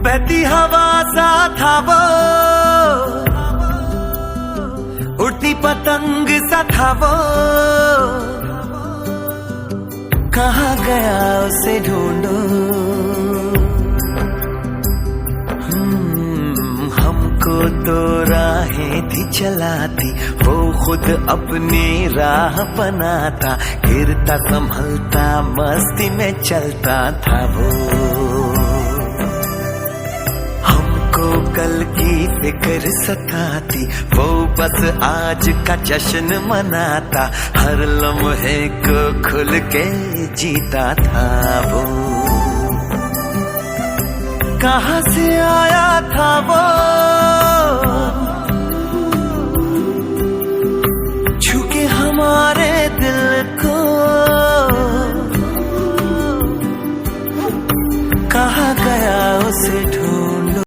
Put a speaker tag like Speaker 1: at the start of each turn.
Speaker 1: बहती हवा सा था वो, उड़ती पतंग सा था वो, कहाँ गया उसे ढूंढो। हमको तो राहें थी चलाती, वो खुद अपनी राह बनाता, गिरता संभलता मस्ती में चलता था वो। हमको कल की फिक्र सताती, वो बस आज का जश्न मनाता, हर लम्हे को खुल के जीता था वो। कहाँ से आया था वो, छू के हमारे